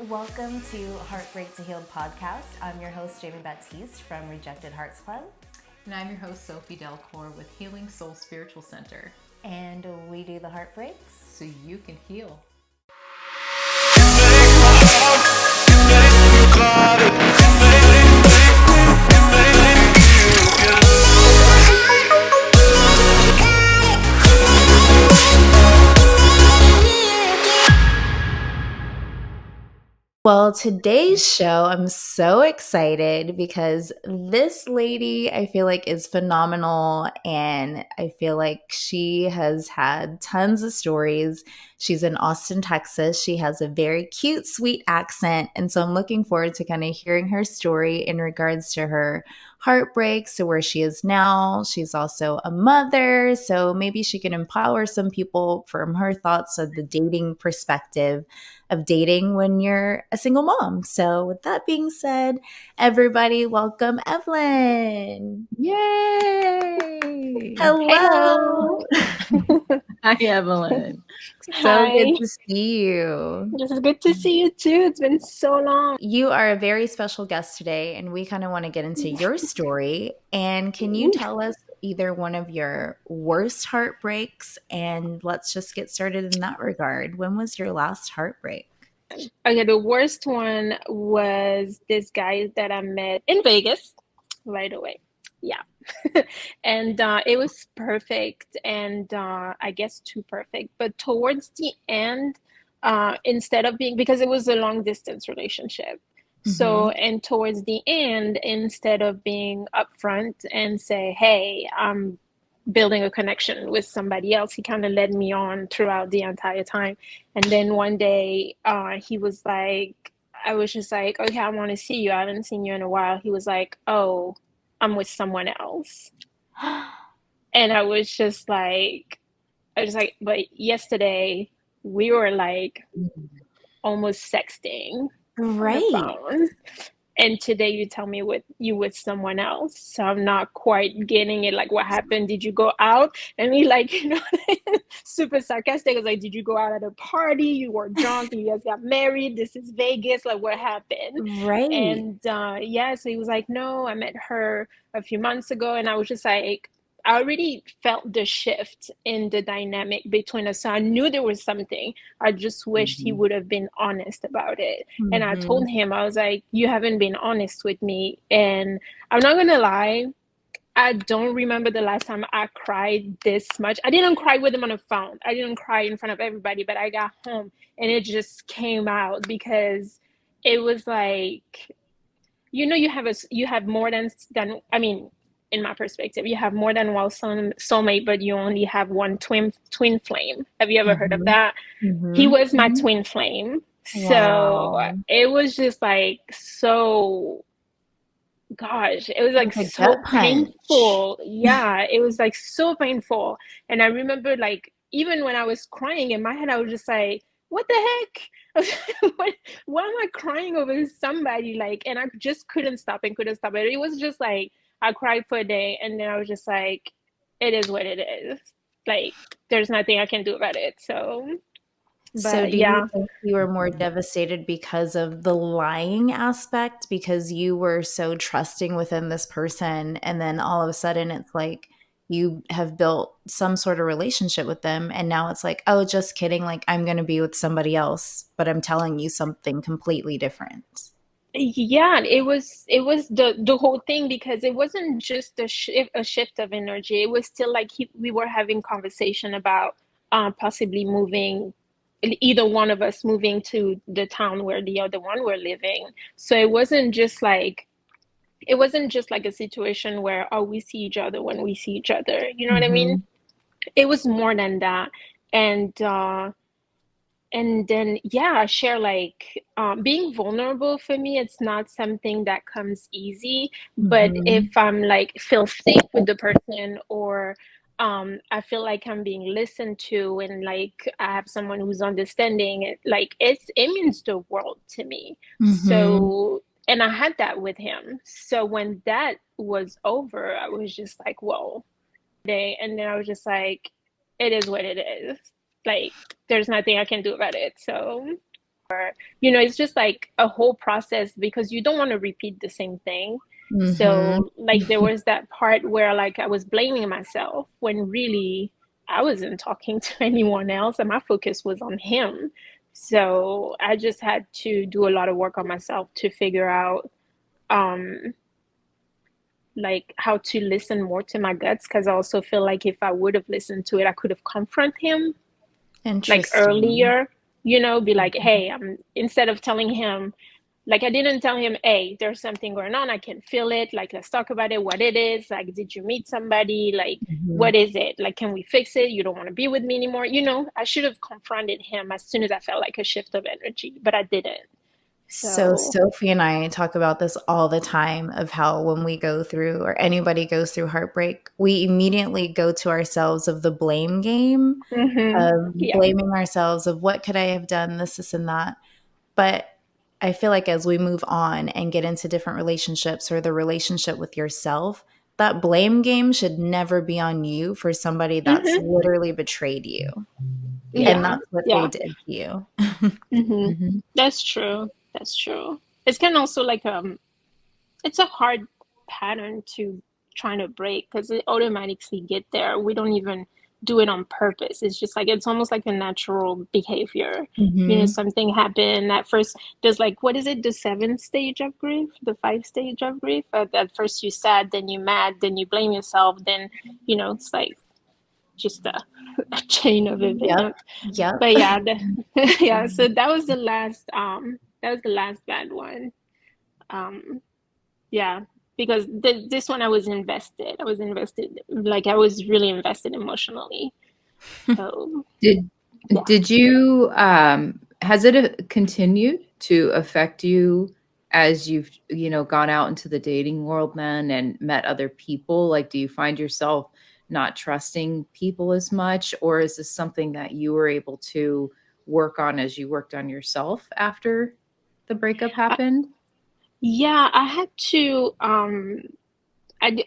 Welcome to Heartbreak to Healed podcast. I'm your host, Jamie Baptiste from Rejected Hearts Club. And I'm your host, Sophie Delcour with Healing Soul Spiritual Center. And we do the heartbreaks so you can heal. Well, today's show, I'm so excited because this lady I feel like is phenomenal, and I feel like she has had tons of stories. She's in Austin, Texas. She has a very cute, sweet accent, and so I'm looking forward to kind of hearing her story in regards to her heartbreaks to where she is now. She's also a mother, so maybe she can empower some people from her thoughts of the dating perspective of dating when you're a single mom. So, with that being said, everybody, welcome Evelyn. Yay! Hello. Hi, Evelyn. So Hi. good to see you. It's good to see you too. It's been so long. You are a very special guest today, and we kind of want to get into your story. And can you tell us either one of your worst heartbreaks? And let's just get started in that regard. When was your last heartbreak? Okay, the worst one was this guy that I met in Vegas right away. Yeah. And it was perfect, and I guess too perfect. But towards the end, instead of being, because it was a long distance relationship. So, and towards the end, instead of being upfront and say, hey, I'm building a connection with somebody else, he kind of led me on throughout the entire time. And then one day, he was like, I was just like, okay, I want to see you. I haven't seen you in a while. He was like, oh, I'm with someone else. And I was just like, but yesterday we were like almost sexting on the Right. phone. And today you tell me you with someone else. So I'm not quite getting it. Like, what happened? Did you go out? And he like, super sarcastic. I was like, did you go out at a party? You were drunk and you guys got married. This is Vegas. Like, what happened? Right. And yeah, so he was like, no, I met her a few months ago. And I was just like, I already felt the shift in the dynamic between us. So I knew there was something. I just wished he would have been honest about it. And I told him, I was like, you haven't been honest with me. And I'm not going to lie, I don't remember the last time I cried this much. I didn't cry with him on the phone. I didn't cry in front of everybody, but I got home and it just came out because it was like, you have more than, I mean, in my perspective, you have more than one soulmate, but you only have one twin flame. Have you ever heard of that? He was my twin flame. So it was just like, so, gosh, it was like so painful. Yeah, it was like so painful. And I remember like, even when I was crying in my head, I was just like, what the heck? Why am I crying over somebody? Like, and I just couldn't stop and couldn't stop it. It was just like, I cried for a day and then I was just like, it is what it is. Like, there's nothing I can do about it. So, but do you think you were more devastated because of the lying aspect, because you were so trusting within this person, and then all of a sudden it's like you have built some sort of relationship with them, and now it's like, oh, just kidding, like I'm going to be with somebody else, but I'm telling you something completely different? Yeah, it was the whole thing, because it wasn't just a shift of energy. It was still like we were having conversation about possibly moving, either one of us moving to the town where the other one were living. So it wasn't just like a situation where, oh, we see each other when we see each other. You know what I mean? It was more than that. And then, yeah, I share like being vulnerable for me, it's not something that comes easy. But if I'm like feel safe with the person, or I feel like I'm being listened to, and like I have someone who's understanding it, like it means the world to me. So, and I had that with him. So when that was over, I was just like, whoa. And then I was just like, it is what it is. Like, there's nothing I can do about it. So It's just like a whole process because you don't want to repeat the same thing. Mm-hmm. So like there was that part where like I was blaming myself when really I wasn't talking to anyone else and my focus was on him. So I just had to do a lot of work on myself to figure out um like how to listen more to my guts, because I also feel like if I would have listened to it, I could have confronted him like Interesting. earlier, be like, hey, I'm instead of telling him, like I didn't tell him, hey, there's something going on, I can feel it, like let's talk about it, what it is, like did you meet somebody, like Mm-hmm. what is it, like can we fix it, you don't want to be with me anymore. I should have confronted him as soon as I felt like a shift of energy, but I didn't. So So Sophie and I talk about this all the time of how when we go through or anybody goes through heartbreak, we immediately go to ourselves of the blame game of yeah. blaming ourselves of what could I have done, this, and that. But I feel like as we move on and get into different relationships or the relationship with yourself, that blame game should never be on you for somebody that's hmm literally betrayed you. Yeah. And yeah, that's what they yeah. did to you. hmm Mhm. that's true, that's true. It's kind of also like it's a hard pattern to trying to break because it automatically get there. We don't even do it on purpose. It's just like it's almost like a natural behavior. Mhm. Something happened at first. There's like what is it? The seventh stage of grief, the five stage of grief. At first you sad, then you mad, then you blame yourself. Then it's like just a chain of Yep. events. Yep. But yeah, yeah. So that was the last. That was the last bad one. Um, yeah, because this one I was invested. I was invested, like I was really invested emotionally. So Did yeah. did you has it continued to affect you as you've, gone out into the dating world then and met other people? Like, do you find yourself not trusting people as much, or is this something that you were able to work on as you worked on yourself after the breakup I, happened? yeah, I had to.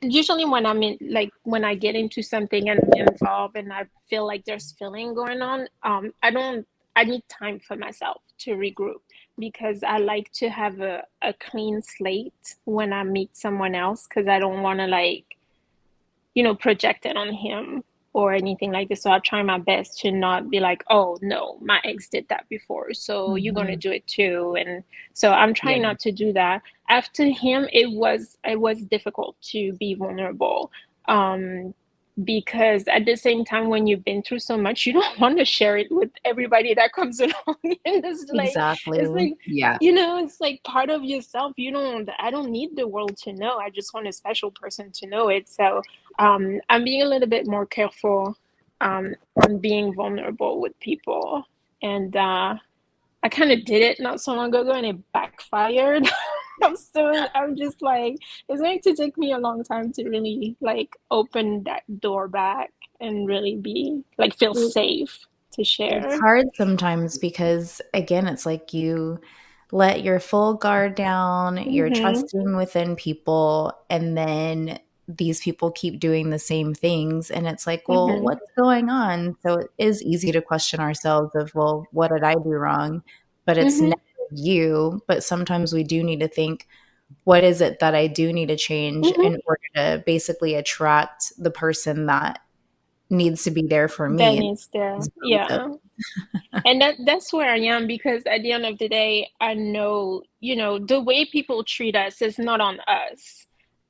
Usually when I'm in, like when I get into something and I'm involved and I feel like there's feeling going on, I don't. I need time for myself to regroup because I like to have a clean slate when I meet someone else because I don't want to like project it on him or anything like this. So I try my best to not be like, oh no, my ex did that before, so you're gonna Mhm. do it too. And so I'm Yeah. trying not to do that. After him, it was difficult to be vulnerable. Um, because at the same time, when you've been through so much, you don't want to share it with everybody that comes along. And it's Exactly. like, Yeah. it's like part of yourself. I don't need the world to know. I just want a special person to know it. So I'm being a little bit more careful on being vulnerable with people. And I kind of did it not so long ago and it backfired. I'm just like, it's going to take me a long time to really like open that door back and really be like feel safe to It's share. hard sometimes because, again, it's like you let your full guard down, you're Mm-hmm. trusting within people, and then these people keep doing the same things. And it's like, well, Mm-hmm. what's going on? So it is easy to question ourselves of, well, what did I do wrong? But it's Mm-hmm. never you. But sometimes we do need to think, what is it that I do need to change Mm-hmm. in order to basically attract the person that needs to be there for That me? needs there. Yeah. And that's where I am because at the end of the day, I know, the way people treat us is not on us.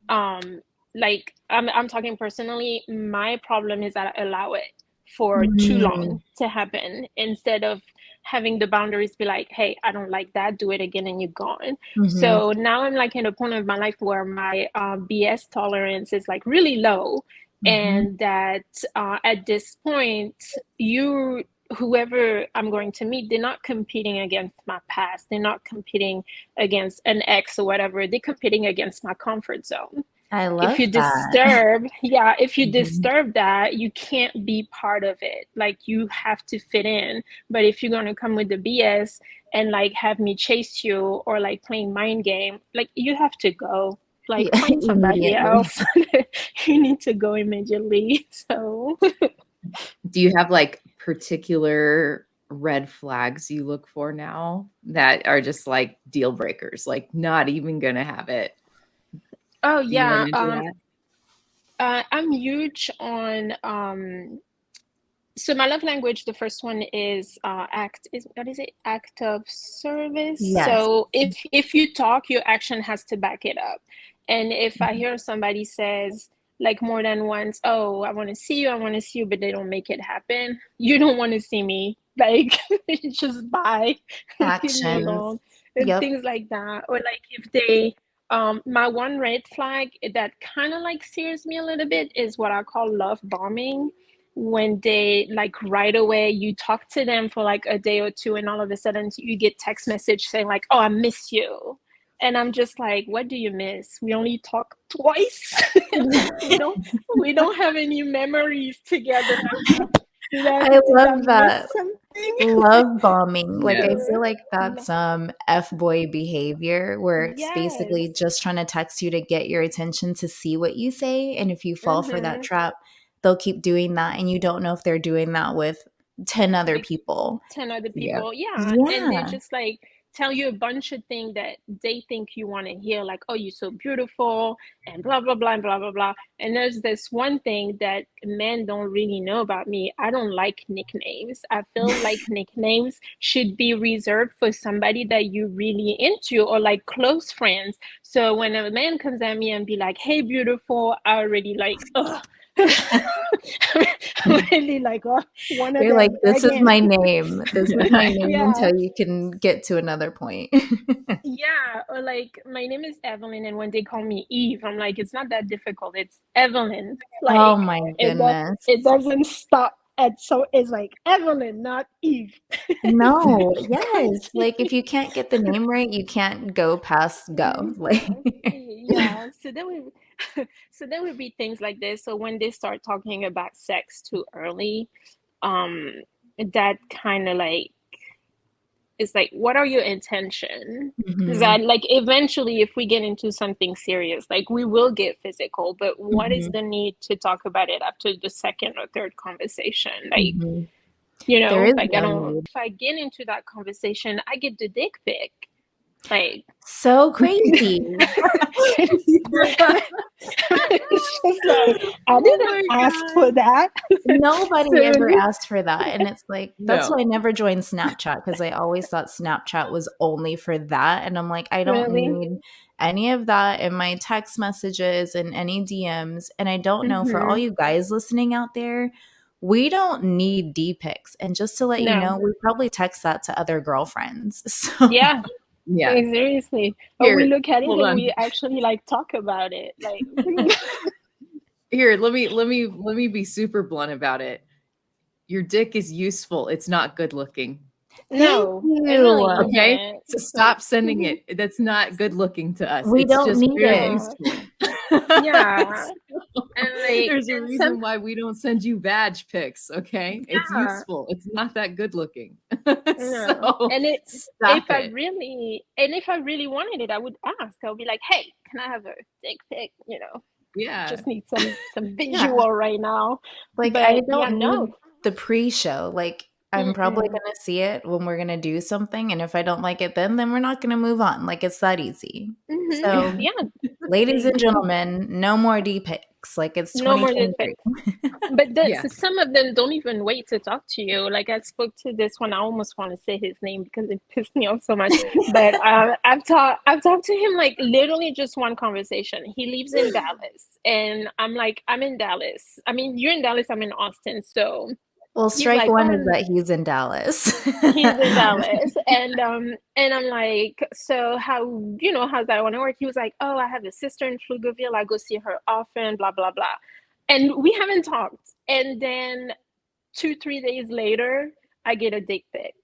Um, like I'm talking personally, my problem is that I allow it for too Mm, long to happen instead of having the boundaries be like, hey, I don't like that, do it again and you're gone. mhm. So now I'm like in a point of my life where my BS tolerance is like really low. Mhm. And that at this point, whoever I'm going to meet, they're not competing against my past. They're not competing against an ex or whatever. They're competing against my comfort zone. I If love you that. disturb, yeah, if you Mhm. disturb that, you can't be part of it. Like you have to fit in. But if you're gonna come with the BS and like have me chase you or like playing mind game, like you have to go. Like Yeah, find somebody immediately. else. You need to go immediately. So Do you have like particular red flags you look for now that are just like deal breakers, like not even gonna have it? Oh Do you run yeah. into that? I'm huge on so my love language, the first one is act is what is it? Act of service. Yes. So if you talk, your action has to back it up. And if I hear somebody says like more than once, oh, I want to see you, I want to see you, but they don't make it happen, you don't want to see me. Like just bye, leave me Actions. alone, and Yep. things like that. Or like if they my one red flag that kind of like scares me a little bit is what I call love bombing, when they like right away you talk to them for like a day or two and all of a sudden you get text message saying like, oh, I miss you. And I'm just like, what do you miss? We only talk twice. we don't we don't have any memories together. I Did I love miss that. something? Love bombing. Like, I Yes. feel like that's F-boy behavior where it's basically Yes. just trying to text you to get your attention to see what you say. And if you fall for that Mm-hmm. trap, they'll keep doing that. And you don't know if they're doing that with 10 other With people. 10 other Yeah. people. Yeah. And they Yeah. just like tell you a bunch of things that they think you want to hear, like, oh, you're so beautiful, and blah, blah, blah, and blah, blah, blah. And there's this one thing that men don't really know about me. I don't like nicknames. I feel like nicknames should be reserved for somebody that you're really into or like close friends. So when a man comes at me and be like, hey, beautiful, I already like, ugh. Really like, oh, one of You're like, them this is again. my name. This is my name Yeah, until you can get to another point. yeah. Or like, my name is Evelyn, and when they call me Eve, I'm like, it's not that difficult. It's Evelyn. Oh Like, my it goodness. doesn't stop at, so it's like Evelyn, not Eve. No, yes. It's Like if you can't get the name right, you can't go past go. Like Mhm. Yeah. So then we so then would be things like this. So when they start talking about sex too early, um, that kind of like, it's like, what are your intention? mhm, That like eventually if we get into something serious, like we will get physical, but what is mhm, the need to talk about it after the second or third conversation? Like, mhm. you There know, is like I no don't, need. if I get into that conversation, I get the dick pic. Like So crazy. it's just like I Oh didn't my ask God. for that. Nobody So ever asked for that. And it's like, that's No. why I never joined Snapchat because I always thought Snapchat was only for that. And I'm like, I don't really, need any of that in my text messages and any DMs. And I don't know for all mm-hmm. you guys listening out there, we don't need D pics. And just to let you No, know, we probably text that to other girlfriends. So yeah. Yeah. Like, seriously. Or we Here, look at it hold and on. we actually like talk about it. Like, Here, let me be super blunt about it. Your dick is useful. It's not good looking. thank no, it really you. Okay? isn't. So Like, stop sending it. That's not good looking to us. We It's don't just need very it. no. useful. Yeah. So, And like, there's a and some, reason why we don't send you badge pics, okay? It's yeah, useful. It's not that good looking. no. So And it, stop it. if I really wanted it, I would ask. I would be like, hey, can I have a dick pic? You know, Yeah. just need some Yeah. visual right now. Like, I But yeah, don't no. need the pre-show. Like, I'm probably Mm-mm. gonna see it when we're gonna do something, and if I don't like it then we're not gonna move on. Like, it's that easy. So, Yeah, ladies and gentlemen, no more D pics. Like, it's no more dick 2023. pics. But Yeah. some of them don't even wait to talk to you. Like I spoke to this one. I almost want to say his name because it pissed me off so much. But I've talked to him like literally just one conversation. He lives in Dallas, and I'm like, I'm in Dallas. I mean, you're in Dallas. I'm in Austin. So Well, he's strike like, one is oh, that he's in Dallas. he's in Dallas, and I'm like, so how, how's that want to work? He was like, oh, I have a sister in Pflugerville. I go see her often. Blah blah blah, and we haven't talked. And then 2 3 days later, I get a dick pic.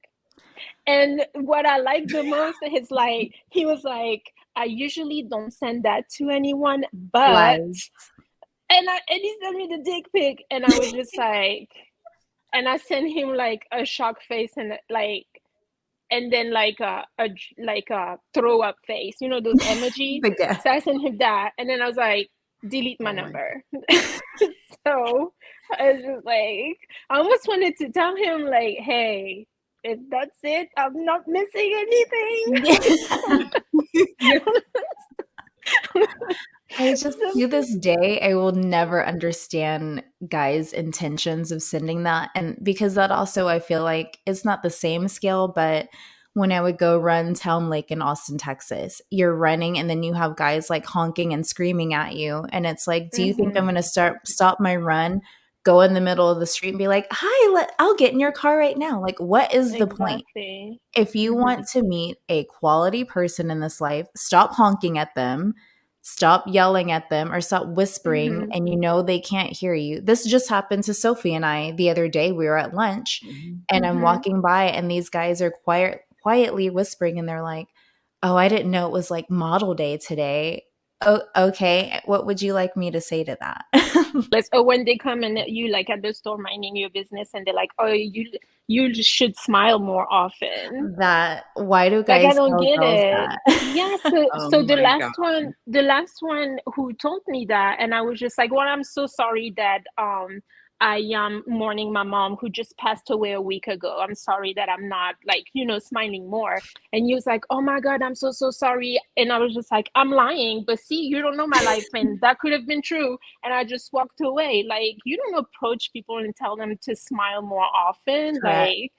And what I like the most is like he was like, I usually don't send that to anyone, but Lies. and he sent me the dick pic, and I was just like, and I sent him like a shock face and like, and then like a throw up face, those emoji. But yeah. So I sent him that, and then I was like, delete my Oh my. number. So I was just like, I almost wanted to tell him like, hey, If that's it, I'm not missing anything. Yeah. I just to this day, I will never understand guys' intentions of sending that, and because that also I feel like it's not the same scale, but when I would go run Town Lake in Austin, Texas, you're running and then you have guys like honking and screaming at you, and it's like, do you think I'm Mm-hmm. gonna stop my run, go in the middle of the street and be like, "Hi, I'll get in your car right now." Like, what is the point? Exactly. If you Mm-hmm. want to meet a quality person in this life, stop honking at them, stop yelling at them, or stop whispering, Mm-hmm. and you know they can't hear you. This just happened to Sophie and I the other day. We were at lunch Mhm. and I'm Mm-hmm. walking by and these guys are quietly whispering and they're like, "Oh, I didn't know it was like model day today." Oh, okay. What would you like me to say to that? Or when they come and you like at the store minding your business and they're like, "Oh, you should smile more often." That why do Like I guys don't tell get girls it. that? Yeah, so Oh so my God. the last one who told me that, and I was just like, well, I'm so sorry that I am mourning my mom who just passed away a week ago. I'm sorry that I'm not like, smiling more. And he was like, oh my God, I'm so sorry. And I was just like, I'm lying, but see, you don't know my life, and that could have been true. And I just walked away. Like, you don't approach people and tell them to smile more often. Correct. Like,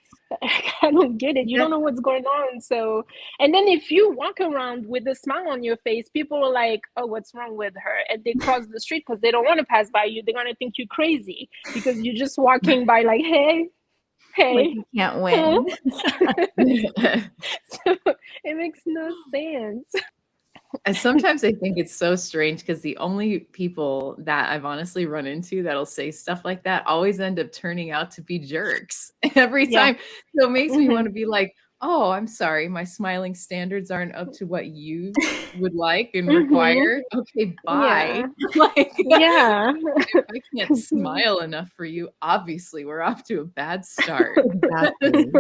I don't get it. You don't That know what's going on. So, and then if you walk around with a smile on your face, people are like, oh, what's wrong with her? And they cross the street because they don't want to pass by you. They're going to think you're crazy because you're just walking by, like, hey, Like hey, you can't huh? win. So it makes no sense. And sometimes I think it's so strange because the only people that I've honestly run into that'll say stuff like that always end up turning out to be jerks every Yeah. time. So it makes me want Hmm. to be like, oh, I'm sorry, my smiling standards aren't up to what you would like and Hmm. require. Okay, bye. Yeah. Like, Yeah. if I can't smile enough for you, obviously we're off to a bad start. Exactly.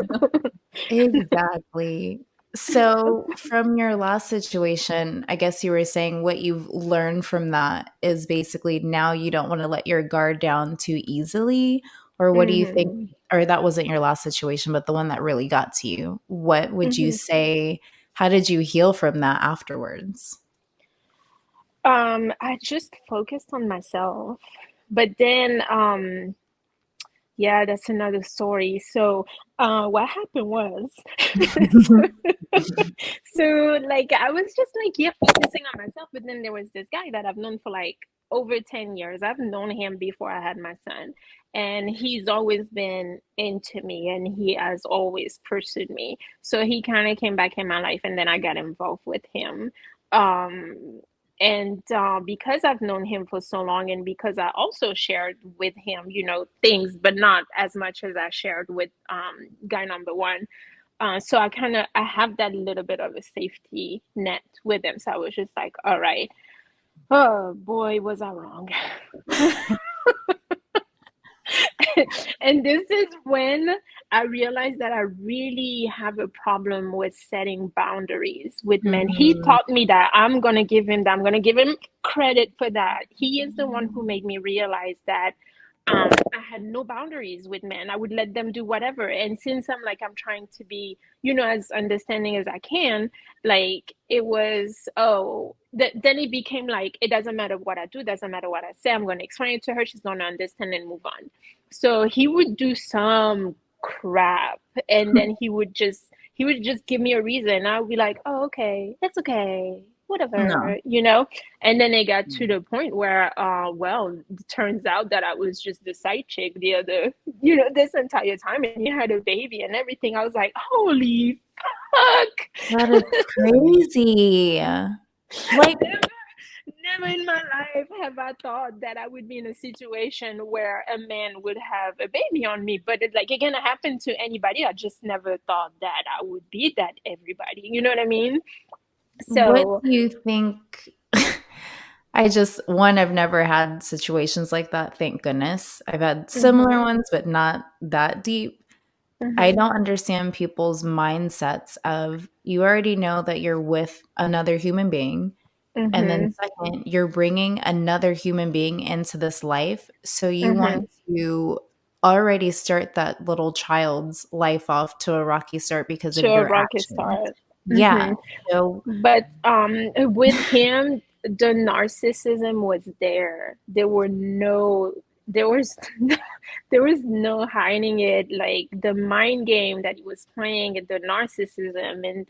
Exactly. So, from your last situation, I guess you were saying what you've learned from that is basically now you don't want to let your guard down too easily? Or what do you think? Hmm. Or that wasn't your last situation, but the one that really got to you. What would you Hmm. say? How did you heal from that afterwards? I just focused on myself. But then, yeah, that's another story. So, what happened was, so like I was just like, yeah, focusing on myself. But then there was this guy that I've known for like over 10 years. I've known him before I had my son, and he's always been into me, and he has always pursued me. So he kind of came back in my life, and then I got involved with him. Um, and because I've known him for so long, and because I also shared with him, things, but not as much as I shared with guy number one. So I have that little bit of a safety net with him. So I was just like, all right, oh boy, was I wrong. And this is when I realized that I really have a problem with setting boundaries with men. He Mhm. taught me that. I'm going to give him that. I'm going to give him credit for that. He is the one who made me realize that I had no boundaries with men. I would let them do whatever. And since I'm trying to be, as understanding as I can, like it was, then it became like, it doesn't matter what I do, doesn't matter what I say. I'm going to explain it to her. She's going to understand and move on. So he would do some crap, and then he would just give me a reason. I would be like, "Oh, okay, it's okay, No. whatever." And then it got to the point where, well, it turns out that I was just the side chick this entire time, and he had a baby and everything. I was like, "Holy fuck!" That is crazy. Like, Never in my life have I thought that I would be in a situation where a man would have a baby on me. But like it can happen to anybody. I just never thought that I would be that everybody. You know what I mean? what So, do you think? I've never had situations like that, thank goodness. I've had similar mhm, ones, but not that deep. I mhm, don't understand people's mindsets of you already know that you're with another human being. And then mhm, second, you're bringing another human being into this life. So you want mhm, to already start that little child's life off to a rocky start because of To a your rocket actions. start. Yeah. So But with him, the narcissism was there. There was there was no hiding it. Like the mind game that he was playing, and the narcissism, and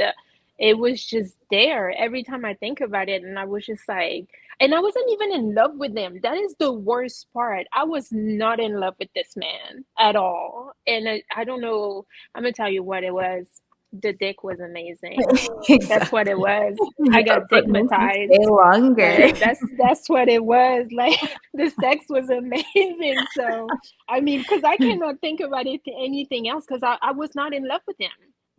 it was just there every time I think about it. And I was just like, and I wasn't even in love with him. That is the worst part. I was not in love with this man at all. And I don't know. I'm gonna tell you what it was. The dick was amazing. That's what it exactly. was. I got What makes you stay dickmatized. longer? Like that's what it was. Like the sex was amazing. So I mean, because I cannot think about it anything else because I was not in love with him.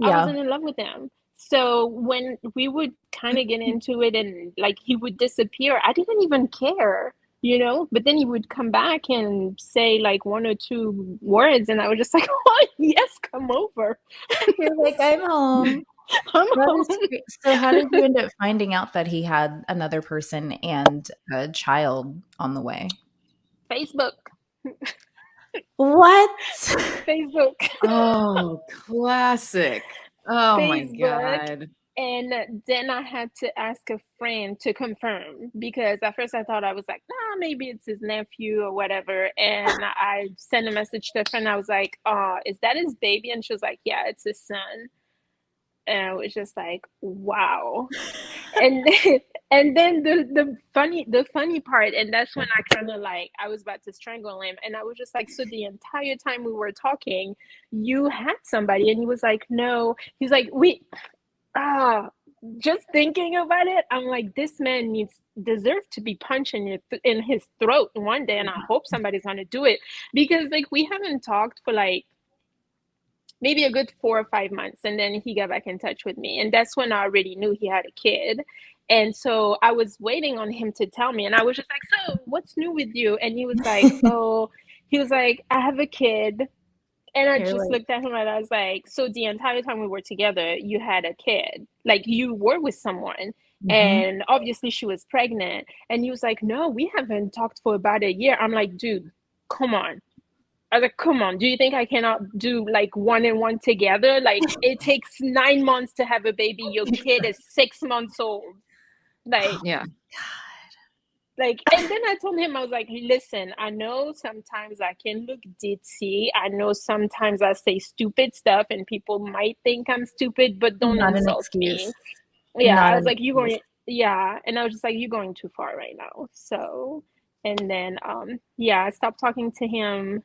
I Yeah. wasn't in love with him. So when we would kind of get into it and like he would disappear, I didn't even care, you know? But then he would come back and say like one or two words, and I was just like, oh, yes, come over. You're like, I'm home. I'm That is home. great. So how did you end up finding out that he had another person and a child on the way? Facebook. What? Facebook. Oh, classic. Oh my Facebook. God. And then I had to ask a friend to confirm because at first I thought I was like, nah, maybe it's his nephew or whatever. And I sent a message to a friend. I was like, is that his baby? And she was like, yeah, it's his son. And I was just like, wow. And then, and then the funny part, and that's when I kind of like I was about to strangle him, and I was just like, so the entire time we were talking, you had somebody, and he was like, no. He's like, we ah, just thinking about it, I'm like, this man deserve to be punched in his throat one day, and I hope somebody's gonna do it because like we haven't talked for like maybe a good 4 or 5 months, and then he got back in touch with me, and that's when I already knew he had a kid. And so I was waiting on him to tell me, and I was just like, so what's new with you? And he was like, oh, he was like, I have a kid. And I You're just like, looked at him and I was like, so the entire time we were together, you had a kid. Like you were with someone. mhm. And obviously she was pregnant. And he was like, no, we haven't talked for about a year. I'm like, dude, come on. I was like, come on. Do you think I cannot do like one and one together? Like it takes 9 months to have a baby. Your kid is 6 months old. Like, Yeah. and then I told him, I was like, listen, I know sometimes I can look ditzy. I know sometimes I say stupid stuff and people might think I'm stupid, but don't Not an insult excuse. me. Yeah, Not I was an like, you excuse. going, yeah. And I was just like, you're going too far right now. So, and then, yeah, I stopped talking to him.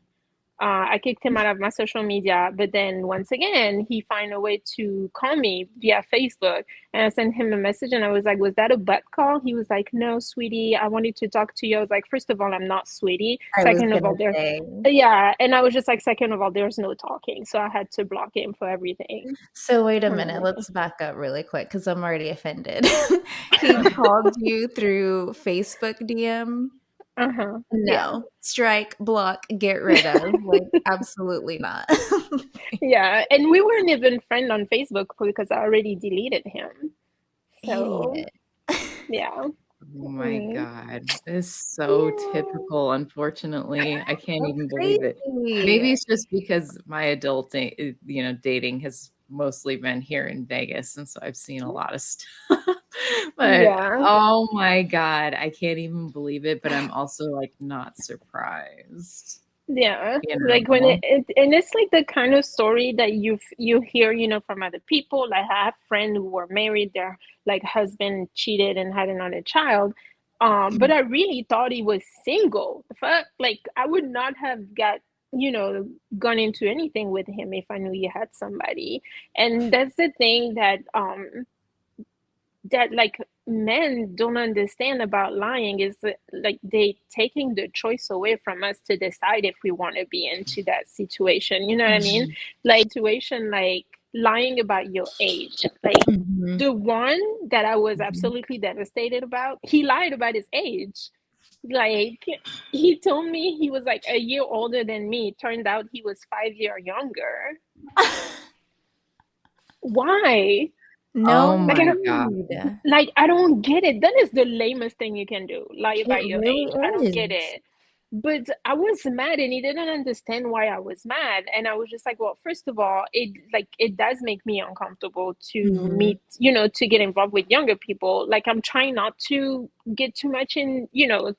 I kicked him out of my social media, but then once again, he found a way to call me via Facebook. And I sent him a message and I was like, was that a butt call? He was like, no, sweetie, I wanted to talk to you. I was like, first of all, I'm not sweetie. I was Second of gonna all, there, say. yeah. And I was just like, second of all, there's no talking. So I had to block him for everything. So wait a For minute, everything. let's back up really quick because I'm already offended. He called you through Facebook DM? Uh-huh. Yeah. No. Strike, block, get rid of. Like, absolutely not. Yeah. And we weren't even friends on Facebook because I already deleted him. So, Idiot. yeah. Oh my Mm. God. It's so Yeah. typical, unfortunately. I can't That's even believe it. crazy. Maybe it's just because my dating has mostly been here in Vegas, and so I've seen a lot of stuff. But Yeah. oh my God, I can't even believe it, but I'm also like not surprised, Yeah, you like when know? and it's like the kind of story that you hear, from other people. Like I have friends who were married, their like husband cheated and had another child. But I really thought he was single. Fuck, like I would not have gone into anything with him if I knew he had somebody. And that's the thing that like men don't understand about lying is that, like they taking the choice away from us to decide if we want to be into that situation, you know what I mean? Mhm. Like situation like lying about your age, like Mhm. the one that I was Mhm. absolutely devastated about, he lied about his age. Like he told me he was like a year older than me. Turned out he was 5 year younger. Why? No Oh Like I my don't God. need. Like I don't get it. That is the lamest thing you can do. Lie It about your really age. I don't get is. it. But I was mad and he didn't understand why I was mad. And I was just like, well, first of all, it does make me uncomfortable to Mhm. meet, to get involved with younger people. Like I'm trying not to get too much in,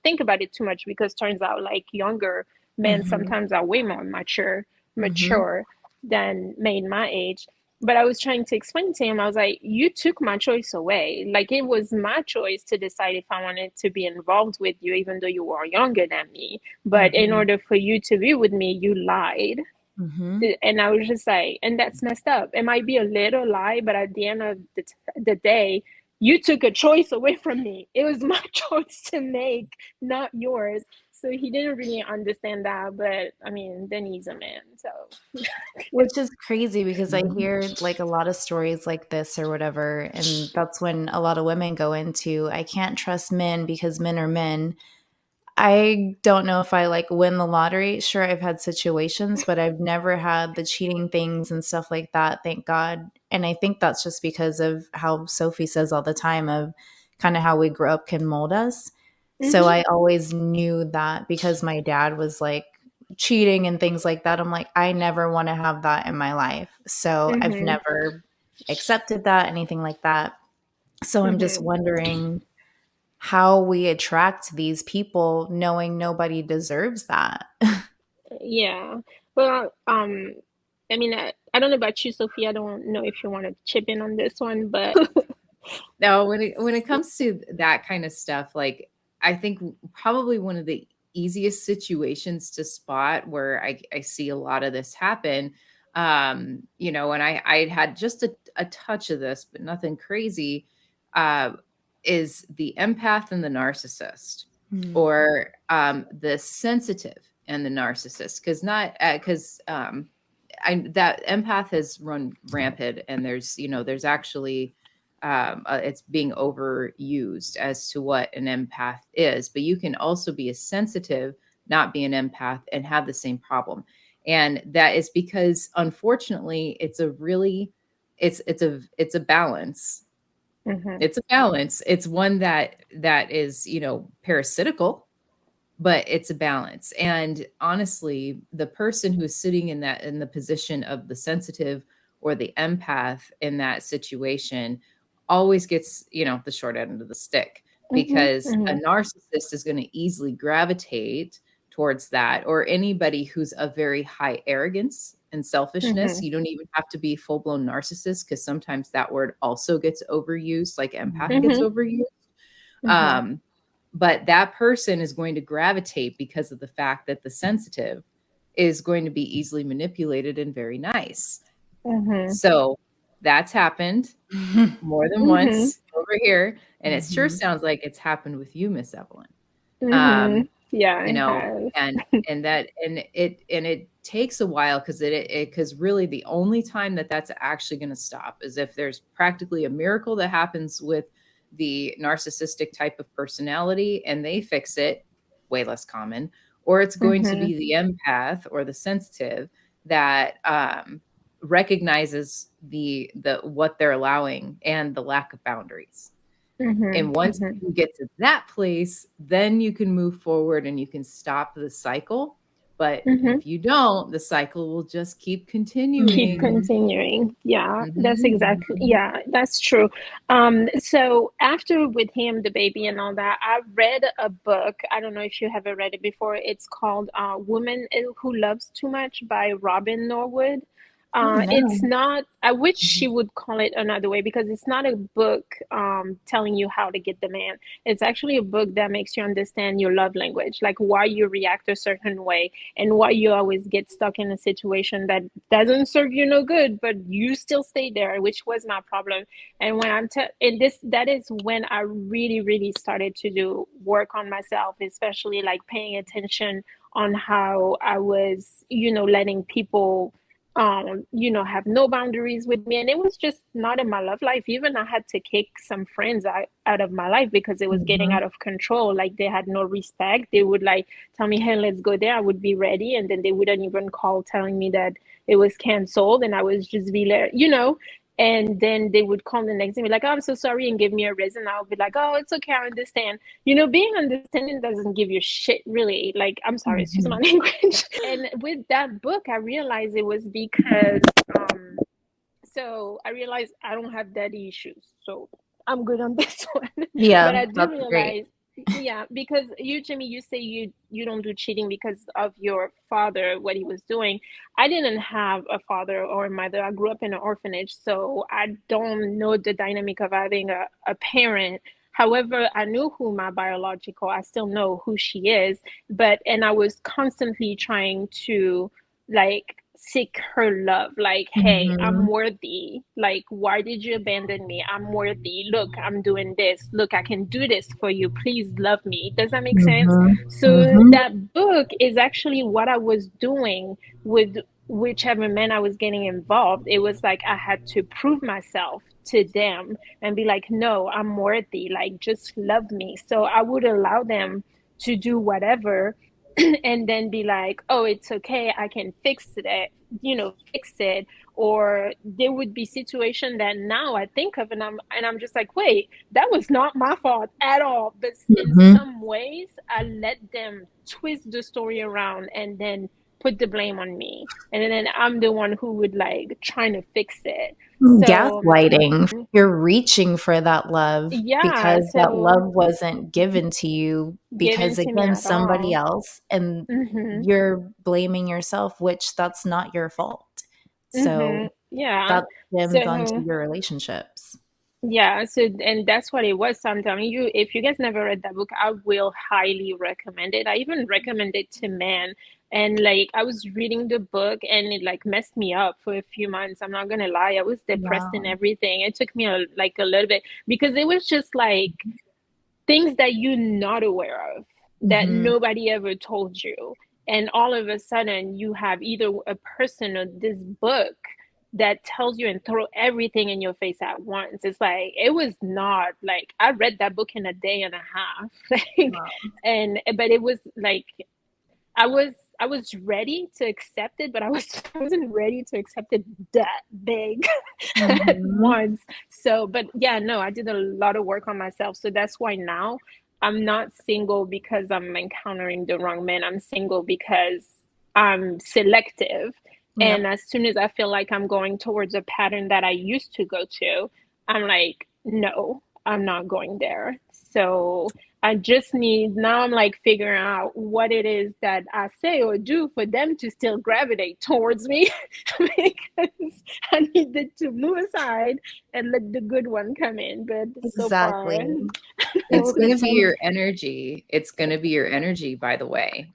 think about it too much, because turns out like younger men Mhm. sometimes are way more Mhm. mature than men my age. But I was trying to explain to him, I was like, you took my choice away. Like it was my choice to decide if I wanted to be involved with you, even though you were younger than me. But in Mhm. order for you to be with me, you lied. Mhm. And I was just like, and that's messed up. It might be a little lie, but at the end of the day, you took a choice away from me. It was my choice to make, not yours. So he didn't really understand that. But I mean, then he's a man. So, Which is crazy because I Mhm. hear like a lot of stories like this or whatever, and that's when a lot of women go into, I can't trust men because men are men. I don't know if I like win the lottery. Sure, I've had situations, but I've never had the cheating things and stuff like that, thank God. And I think that's just because of how Sophie says all the time of kind of how we grow up can mold us. So mm-hmm, I always knew that because my dad was like cheating and things like that. I'm like, I never want to have that in my life. So I've mm-hmm, never accepted that, anything like that. So I'm just mm-hmm. wondering how we attract these people knowing nobody deserves that. Yeah. Well, I mean, I don't know about you, Sophie. I don't know if you want to chip in on this one, but No, when it comes to that kind of stuff, like I think probably one of the easiest situations to spot where I see a lot of this happen, and I had just a touch of this, but nothing crazy, uh, is the empath and the narcissist, Mm. or the sensitive and the narcissist, because not because that empath has run rampant, and there's actually it's being overused as to what an empath is. But you can also be a sensitive, not be an empath, and have the same problem. And that is because, unfortunately, it's a balance. hmm It's a balance. It's one that is, parasitical, but it's a balance. And honestly, the person who's sitting in the position of the sensitive or the empath in that situation always gets, the short end of the stick, hmm because a hmm narcissist is going to easily gravitate towards that, or anybody who's of very high arrogance and selfishness. hmm You don't even have to be full blown narcissist, because sometimes that word also gets overused, like empath gets hmm overused. hmm um, but that person is going to gravitate because of the fact that the sensitive is going to be easily manipulated and very nice. hmm So that's happened more than hmm once over here. And it sure Mhm. sounds like it's happened with you, Miss Evelyn. hmm Um, Yeah, you I know, have. and it takes a while, because really the only time that that's actually going to stop is if there's practically a miracle that happens with the narcissistic type of personality and they fix it, way less common, or it's going to hmm be the empath or the sensitive that recognizes the what they're allowing and the lack of boundaries. hmm And once hmm you get to that place, then you can move forward and you can stop the cycle. But hmm if you don't, the cycle will just keep Keep continuing. Mhm. continuing. Yeah, that's Mhm. exactly, Mhm. yeah, that's true. So after with him, the baby and all that, I read a book. I don't know if you haven't read it before. It's called Woman Who Loves Too Much by Robin Norwood. Oh, It's no. not, I wish she Mhm. would call it another way, because it's not a book telling you how to get the man. It's actually a book that makes you understand your love language, like why you react a certain way and why you always get stuck in a situation that doesn't serve you no good, but you still stay there, which was my problem. And when and this, that is when I really, really started to do work on myself, especially like paying attention on how I was, letting people have no boundaries with me. And it was just not in my love life. Even I had to kick some friends out of my life because it was getting Mhm. out of control. Like they had no respect. They would like tell me, hey, let's go there. I would be ready. And then they wouldn't even call telling me that it was canceled. And I was just be there, And then they would call the next day and be like, oh, I'm so sorry, and give me a reason. I'll be like, oh, it's okay, I understand. Being understanding doesn't give you shit, really. Like, I'm sorry, excuse my Mhm. language. And with that book, I realized it was because, um, so I realized I don't have daddy issues. So I'm good on this one. But Yeah, I do that's great. realize, yeah, because you, Jimmy, you say you don't do cheating because of your father, what he was doing. I didn't have a father or a mother. I grew up in an orphanage, so I don't know the dynamic of having a parent. However, I knew who my biological, I still know who she is, and I was constantly trying to like seek her love, like, hey, I'm Mhm. worthy, like, why did you abandon me? I'm worthy, look, I'm doing this, look, I can do this for you, please love me. Does that make sense? Mhm. So Mhm. that book is actually what I was doing with whichever man I was getting involved. It was like I had to prove myself to them and be like, no, I'm worthy, like, just love me. So I would allow them to do whatever and then be like, oh, it's okay, I can fix it, fix it. Or there would be situation that now I think of, and I'm just like, wait, that was not my fault at all. But in Mhm. some ways, I let them twist the story around and then put the blame on me. And then I'm the one who would like trying to fix it. So Gaslighting. You're reaching for that love yeah, because that so love wasn't given to you given because, to me again, at somebody all. else, and Mhm. you're blaming yourself, which that's not your fault. So Mhm. Yeah. that stems onto So your relationships. yeah, so and that's what it was. So I'm telling you, if you guys never read that book, I will highly recommend it. I even recommend it to men. And like I was reading the book and it like messed me up for a few months. I'm not gonna lie. I was depressed and Wow. everything. It took me like a little bit because it was just like things that you're not aware of, that Mhm. nobody ever told you. And all of a sudden, you have either a person or this book that tells you and throw everything in your face at once. It's like it was not like I read that book in a day and a half, like, Wow. and but it was like I was ready to accept it, but I wasn't ready to accept it that big at Mhm. once. So, but yeah, no, I did a lot of work on myself. So that's why now I'm not single because I'm encountering the wrong man. I'm single because I'm selective. And Yep. as soon as I feel like I'm going towards a pattern that I used to go to, I'm like, no, I'm not going there. So I just need now I'm like figuring out what it is that I say or do for them to still gravitate towards me because I needed to move aside and let the good one come in. But so far, Exactly. It's It's going to be so your energy. It's going to be your energy, by the way.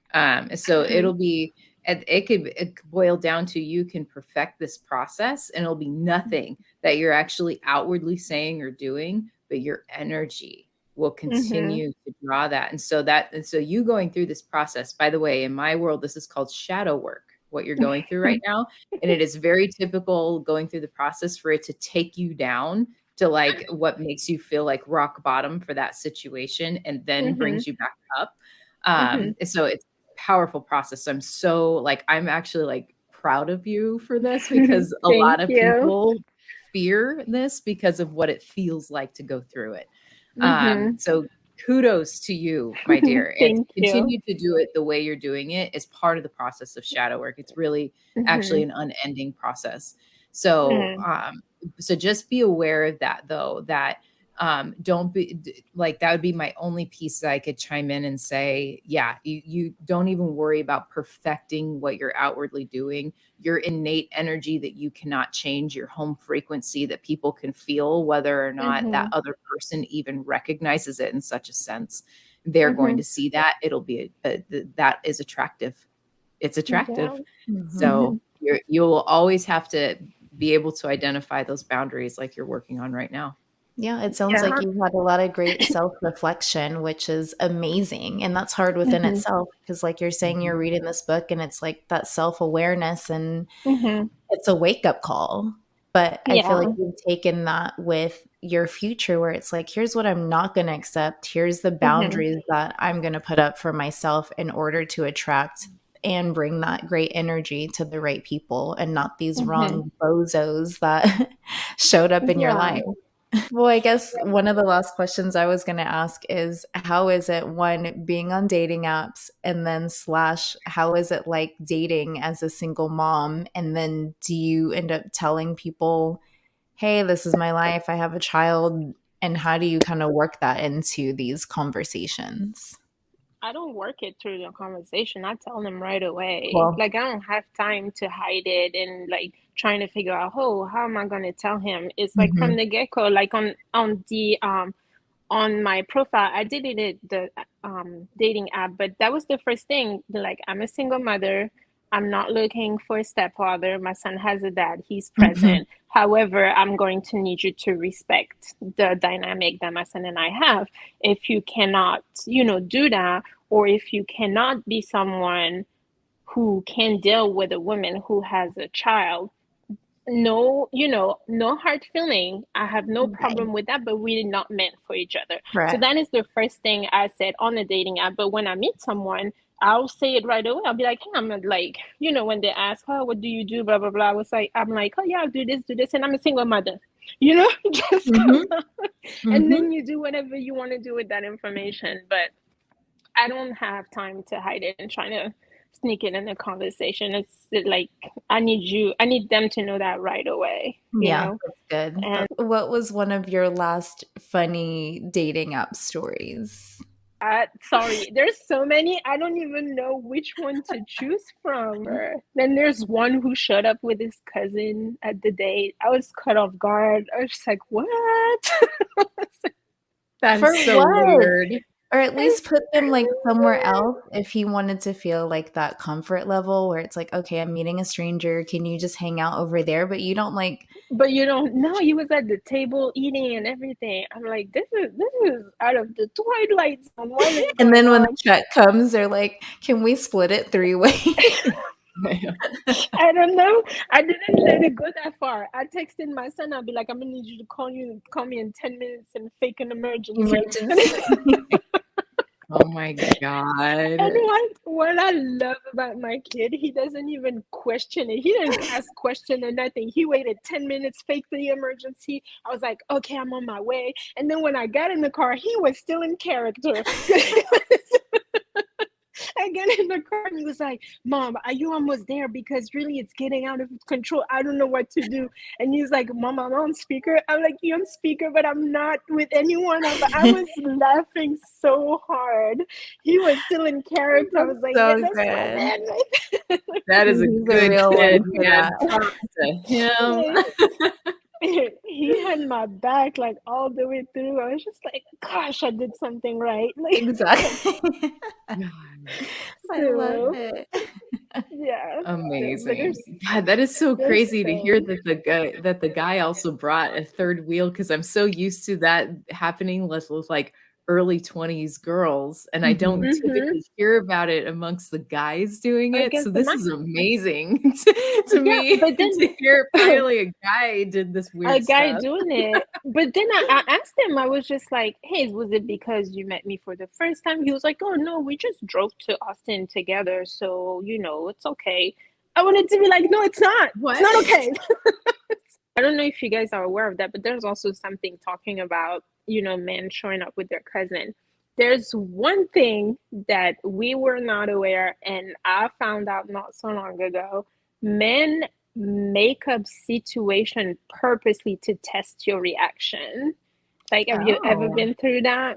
So mhm, it'll be, it could boil down to you can perfect this process and it'll be nothing that you're actually outwardly saying or doing, but your energy will mhm, continue to draw that. And so you going through this process, by the way, in my world, this is called shadow work, what you're going through right now. And it is very typical going through the process for it to take you down to like what makes you feel like rock bottom for that situation and then mhm, brings you back up. mhm. So it's a powerful process. So I'm so like, I'm actually like proud of you for this because a lot Thank of you. people fear this because of what it feels like to go through it. Mhm. So kudos to you, my dear, and Thank you. continue to do it the way you're doing it is part of the process of shadow work. It's really actually Mhm, an unending process. So, mhm, so just be aware of that though, that don't be like that would be my only piece that I could chime in and say, yeah, you don't even worry about perfecting what you're outwardly doing. Your innate energy that you cannot change, your home frequency that people can feel, whether or not that mhm, other person even recognizes it in such a sense, they're going mhm. to see that. It'll be that is attractive. It's Yeah. attractive. Mhm. So Mhm, you'll always have to be able to identify those boundaries like you're working on right now. Yeah, it sounds like yeah. you've had a lot of great self-reflection, which is amazing, and that's hard within Mhm, itself because, like you're saying, you're reading this book and it's like that self-awareness and mhm. it's a wake-up call. But I feel like Yeah. you've taken that with your future where it's like, here's what I'm not going to accept. Here's the Mhm, boundaries that I'm going to put up for myself in order to attract and bring that great energy to the right people and not these Mhm. wrong bozos that showed up in your Yeah. life. Well, I guess one of the last questions I was going to ask is how is it, one, being on dating apps, and then slash, how is it like dating as a single mom? And then do you end up telling people, hey, this is my life, I have a child? And how do you kind of work that into these conversations? I don't work it through the conversation. I tell them right away. Well, Like I don't have time to hide it and like trying to figure out, oh, how am I gonna tell him? It's like from mhm, the get-go, like on the on my profile, I deleted the dating app, but that was the first thing. Like, I'm a single mother. I'm not looking for a stepfather. My son has a dad. He's mhm, present. However, I'm going to need you to respect the dynamic that my son and I have. If you cannot, do that, or if you cannot be someone who can deal with a woman who has a child, no, no hard feeling. I have no right, problem with that, but we're not meant for each other. So correct. that is the first thing I said on a dating app. But when I meet someone, I'll say it right away. I'll be like, hey, I'm not like, when they ask, oh, what do you do? Blah, blah, blah. I'm like, oh, yeah, I'll do this. And I'm a single mother, just Mhm, and mhm. then you do whatever you want to do with that information. But I don't have time to hide it and trying to sneak it in the conversation. It's like I need them to know that right away, Yeah, that's good. And What was one of your last funny dating app stories? sorry, there's so many. I don't even know which one to choose from. Then there's one who showed up with his cousin at the date. I was caught off guard. I was just like, what? That For is so what? weird. Or at least It's put them, like, somewhere crazy. else if he wanted to feel, like, that comfort level where it's like, "Okay, I'm meeting a stranger, can you just hang out over there?" But you don't, like. But you don't know he was at the table eating and everything. I'm like, this is out of the twilight zone. What is And going then when the on? check comes, they're like, "Can we split it 3 ways?" I don't know. I didn't let it go that far. I texted my son. I'll be like, I'm gonna need you to call me in 10 minutes and fake an emergency. Emergency. Oh my God. And what I love about my kid, he doesn't even question it. He didn't ask question or nothing. He waited 10 minutes, faked the emergency. I was like, okay, I'm on my way. And then when I got in the car, he was still in character. I get in the car and he was like, Mom, are you almost there? Because really it's getting out of control. I don't know what to do. And he's like, Mom, I'm on speaker. I'm like, you're on speaker, but I'm not with anyone. I was laughing so hard. He was still in character. I was That's like, yeah, so that's my good. man right there. That is a He's a good real kid, one for man. that. Props to him. Like, he had my back like all the way through. I was just like, gosh, I did something right. Like, Exactly. I love so it. yeah. But Amazing. God, that is so there's crazy to so hear that the guy also brought a third wheel because I'm so used to that happening with like early 20s girls, and I don't Mhm. mm-hmm. typically hear about it amongst the guys doing I it. guess So the this my is amazing to yeah, me but to hear then finally a guy did this a weird guy stuff. doing it. But then I asked him, I was just like, hey, was it because you met me for the first time? He was like, oh no, we just drove to Austin together, so it's okay. I wanted to be like, no, it's not. It's What? not okay. I don't know if you guys are aware of that, but there's also something talking about, men showing up with their cousin. There's one thing that we were not aware, and I found out not so long ago. Men make up situation purposely to test your reaction. Like, have you ever Oh. been through that?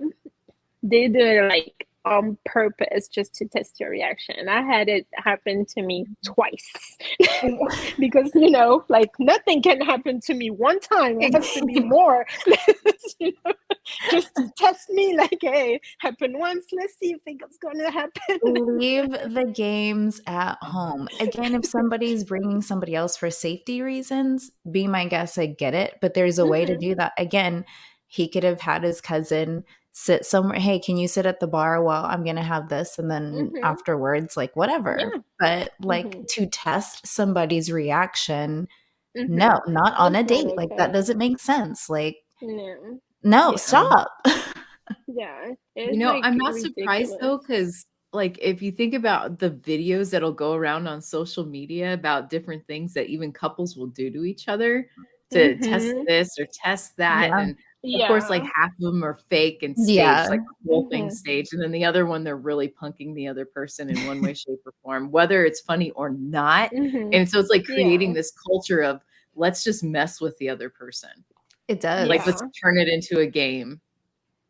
They do it like on purpose just to test your reaction. I had it happen to me twice because like nothing can happen to me one time. It has to be more, you know, just to test me. Like, hey, happen once. Let's see if it's gonna happen. Leave the games at home. Again, if somebody's bringing somebody else for safety reasons, be my guest, I get it, but there's a way to Mm-hmm. do that. Again, he could have had his cousin sit somewhere, "Hey, can you sit at the bar while I'm gonna have this?" And then Mm-hmm. afterwards, like, whatever. Yeah. But, like, Mm-hmm. to test somebody's reaction, Mm-hmm. no, not on It's a not date. Like, that okay. doesn't make sense. Like, No. no, Yeah. stop. Yeah. It's I'm like not surprised ridiculous. though, because like, if you think about the videos that'll go around on social media about different things that even couples will do to each other to test Mm-hmm. this or test that, Yeah. and of course, like, Yeah. half of them are fake and staged, Yeah. like, the whole thing Mm-hmm. staged, and then the other one, they're really punking the other person in one way, shape, or form, whether it's funny or not, Mm-hmm. and so it's, like, creating Yeah. this culture of, "Let's just mess with the other person." It Like, does. let's Yeah. turn it into a game.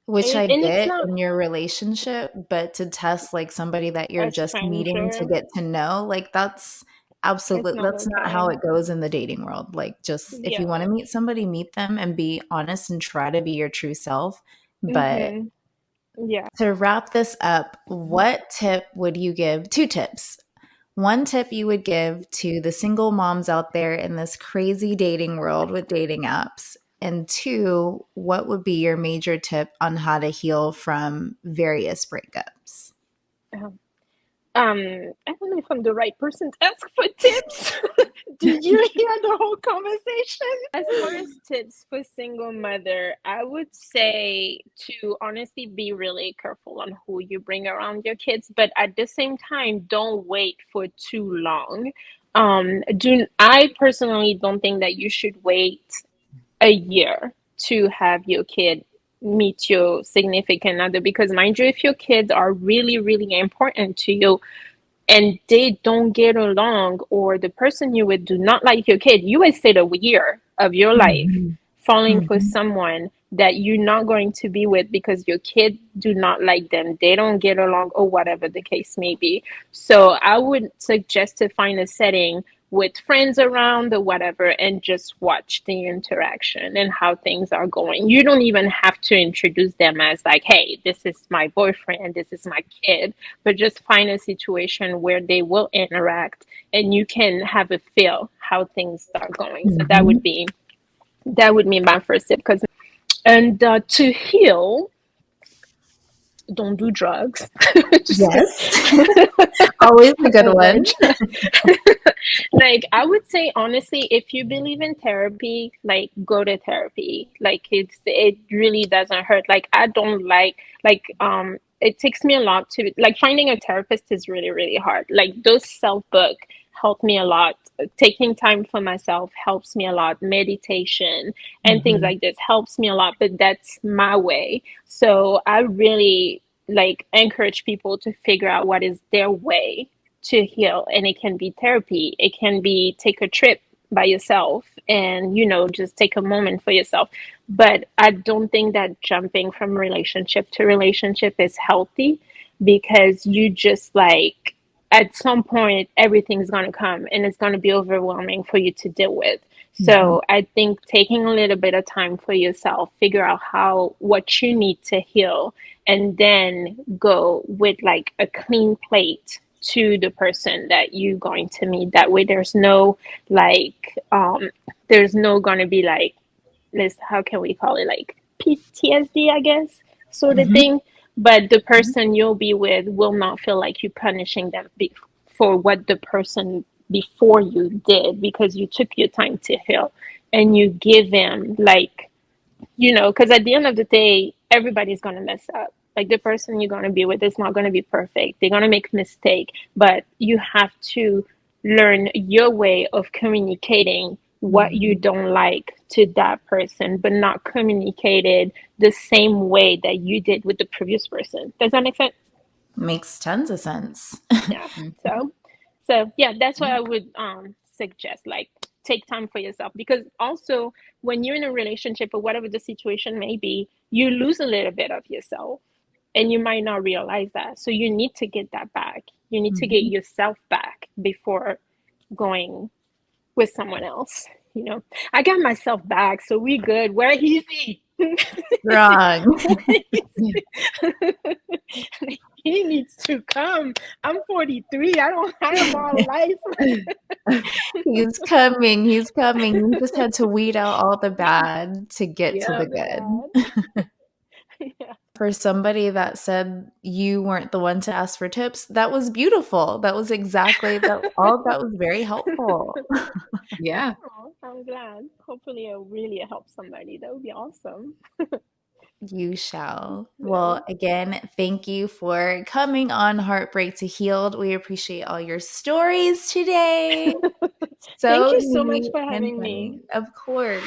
Which I And it's get not in your relationship, but to test, like, somebody that you're a just meeting to stranger. get to know, like, It's not that's not how okay. it goes in the dating world. Like, just if you Yeah. wanna meet somebody, meet them and be honest and try to be your true self, but Mm-hmm. Yeah. to wrap this up, what tip would you give 2 tips. One tip you would give to the single moms out there in this crazy dating world with dating apps, and 2, what would be your major tip on how to heal from various breakups? I don't know if I'm the right person to ask for tips. Did you hear the whole conversation? As far as tips for single mother, I would say to honestly be really careful on who you bring around your kids, but at the same time, don't wait for too long. Do I personally don't think that you should wait a year to have your kid meet your significant other, because mind you, if your kids are really, really important to you, and they don't get along, or the person you would do not like your kid, you wasted a year of your life Mhm. falling for Mhm. someone that you're not going to be with because your kid do not like them, they don't get along, or whatever the case may be. So I would suggest to find a setting with friends around or whatever, and just watch the interaction and how things are going. You don't even have to introduce them as like, hey, this is my boyfriend, this is my kid, but just find a situation where they will interact and you can have a feel how things are going. So Mhm. that would be my first tip. Because and to heal, don't do drugs. Just Yes. Always a good avoid one. drugs. Like I would say honestly, if you believe in therapy, like go to therapy. Like it really doesn't hurt. Like I don't like it takes me a lot to like finding a therapist is really, really hard. Like those self book help me a lot. Taking time for myself helps me a lot. Meditation and things Mhm. like this helps me a lot, but that's my way. So I really like encourage people to figure out what is their way to heal, and it can be therapy, it can be take a trip by yourself and just take a moment for yourself. But I don't think that jumping from relationship to relationship is healthy, because you just like at some point everything's going to come and it's going to be overwhelming for you to deal with. Mhm. So I think taking a little bit of time for yourself, figure out how what you need to heal, and then go with like a clean plate to the person that you're going to meet. That way like there's no gonna be like this, how can we call it, like PTSD, I guess, sort of Mhm. thing. But the person you'll be with will not feel like you're punishing them for what the person before you did, because you took your time to heal and you give them like, because at the end of the day, everybody's going to mess up. Like the person you're going to be with is not going to be perfect. They're going to make mistake, but you have to learn your way of communicating what you Mhm. don't like to that person, but not communicate it the same way that you did with the previous person. Does that make sense? Makes tons of sense. Yeah. Mhm. So yeah, that's what I would suggest. Like take time for yourself, because also when you're in a relationship or whatever the situation may be, you lose a little bit of yourself and you might not realize that. So you need to get that back. You need to get Mhm. yourself back before going with someone else. I got myself back, so we good. Where easy. Wrong. Yeah. He needs to come. I'm 43. I don't have all life. He's coming, he's coming. You just had to weed out all the bad to get to Yeah, the good. man. Yeah. For somebody that said you weren't the one to ask for tips, that was beautiful. That was exactly that all of that was very helpful. Yeah. Oh, I'm glad. Hopefully, it really helps somebody. That would be awesome. You shall. Yeah. Well, again, thank you for coming on Heartbreak to Healed. We appreciate all your stories today. Thank So you so much unique for and having me. funny. Of course.